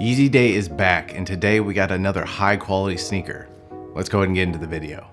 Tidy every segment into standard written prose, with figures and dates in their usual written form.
Yeezy Day is back, and today we got another high quality sneaker. Let's go ahead and get into the video.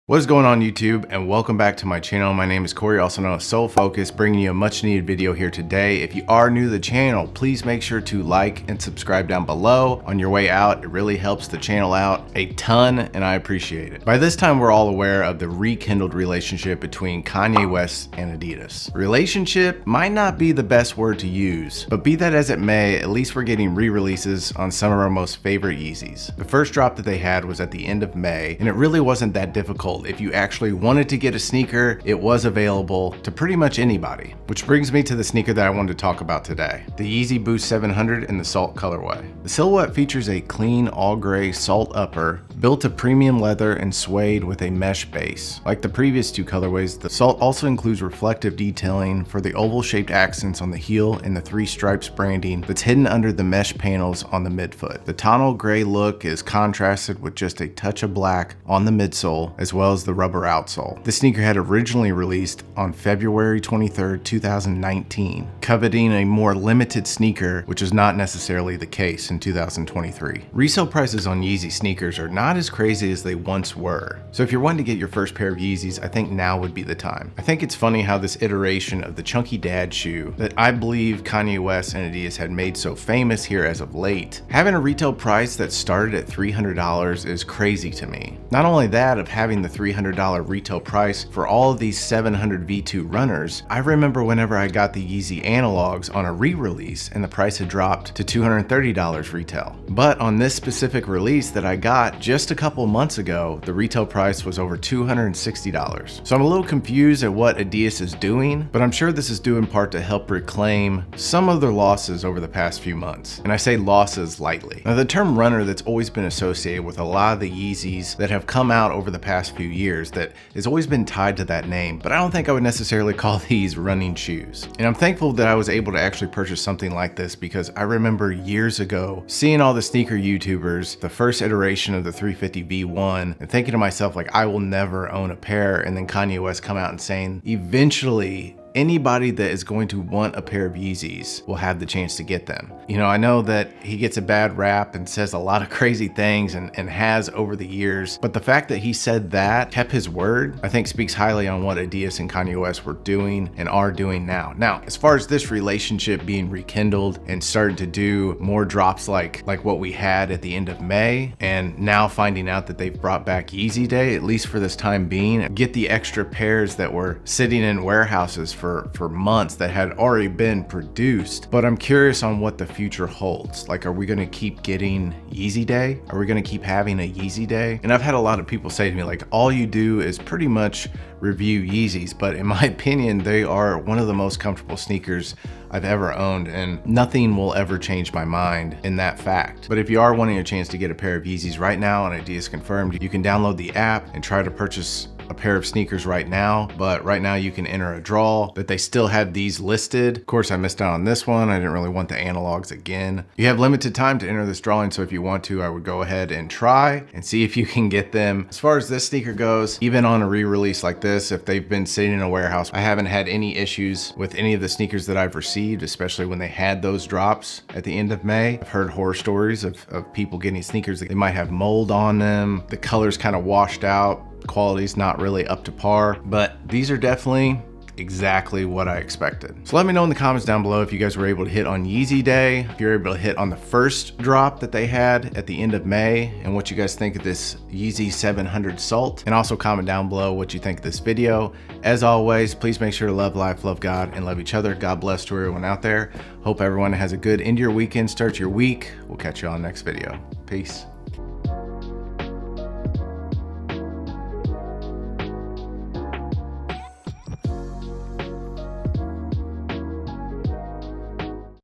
What is going on YouTube, and welcome back to my channel. My name is Corey, also known as Soul Focus, bringing you a much needed video here today. If you are new to the channel, please make sure to like and subscribe down below on your way out. It really helps the channel out a ton, and I appreciate it. By this time, we're all aware of the rekindled relationship between Kanye West and Adidas. Relationship might not be the best word to use, but be that as it may, at least we're getting re-releases on some of our most favorite Yeezys. The first drop that they had was at the end of May, and it really wasn't that difficult. If you actually wanted to get a sneaker, it was available to pretty much anybody. Which brings me to the sneaker that I wanted to talk about today, the Yeezy Boost 700 in the Salt colorway. The silhouette features a clean all gray Salt upper, built to premium leather and suede with a mesh base. Like the previous two colorways, the Salt also includes reflective detailing for the oval shaped accents on the heel and the three stripes branding that's hidden under the mesh panels on the midfoot. The tonal gray look is contrasted with just a touch of black on the midsole, as well as the rubber outsole. The sneaker had originally released on February 23rd, 2019, coveting a more limited sneaker, which is not necessarily the case in 2023. Resale prices on Yeezy sneakers are not as crazy as they once were. So if you're wanting to get your first pair of Yeezys, I think now would be the time. I think it's funny how this iteration of the chunky dad shoe that I believe Kanye West and Adidas had made so famous here as of late, having a retail price that started at $300 is crazy to me. Not only that, of having the $300 retail price for all of these 700 V2 runners, I remember whenever I got the Yeezy analogs on a re-release and the price had dropped to $230 retail. But on this specific release that I got just a couple months ago, the retail price was over $260. So I'm a little confused at what Adidas is doing, but I'm sure this is due in part to help reclaim some of their losses over the past few months. And I say losses lightly. Now, the term runner that's always been associated with a lot of the Yeezys that have come out over the past few years that has always been tied to that name, but I don't think I would necessarily call these running shoes. And I'm thankful that I was able to actually purchase something like this, because I remember years ago seeing all the sneaker YouTubers, the first iteration of the 350 V1, and thinking to myself, like, I will never own a pair, and then Kanye West come out and saying, eventually, anybody that is going to want a pair of Yeezys will have the chance to get them. You know, I know that he gets a bad rap and says a lot of crazy things and has over the years, but the fact that he said that, kept his word, I think speaks highly on what Adidas and Kanye West were doing and are doing now. Now, as far as this relationship being rekindled and starting to do more drops like what we had at the end of May, and now finding out that they've brought back Yeezy Day, at least for this time being, get the extra pairs that were sitting in warehouses for months that had already been produced. But I'm curious on what the future holds. Like, are we gonna keep getting Yeezy Day? Are we gonna keep having a Yeezy Day? And I've had a lot of people say to me, like, all you do is pretty much review Yeezys, but in my opinion, they are one of the most comfortable sneakers I've ever owned, and nothing will ever change my mind in that fact. But if you are wanting a chance to get a pair of Yeezys right now on Adidas Confirmed, you can download the app and try to purchase a pair of sneakers right now. But right now you can enter a draw that they still have these listed. Of course, I missed out on this one. I didn't really want the analogs again. You have limited time to enter this drawing, so if you want to, I would go ahead and try and see if you can get them. As far as this sneaker goes, even on a re-release like this, if they've been sitting in a warehouse, I haven't had any issues with any of the sneakers that I've received, especially when they had those drops at the end of May. I've heard horror stories of people getting sneakers that they might have mold on them, the color's kind of washed out, quality's not really up to par, but these are definitely exactly what I expected. So let me know in the comments down below if you guys were able to hit on Yeezy Day, if you're able to hit on the first drop that they had at the end of May, and what you guys think of this Yeezy 700 Salt. And also comment down below what you think of this video. As always, please make sure to love life, love God, and love each other. God bless to everyone out there. Hope everyone has a good end of your weekend, start your week. We'll catch you on the next video. Peace.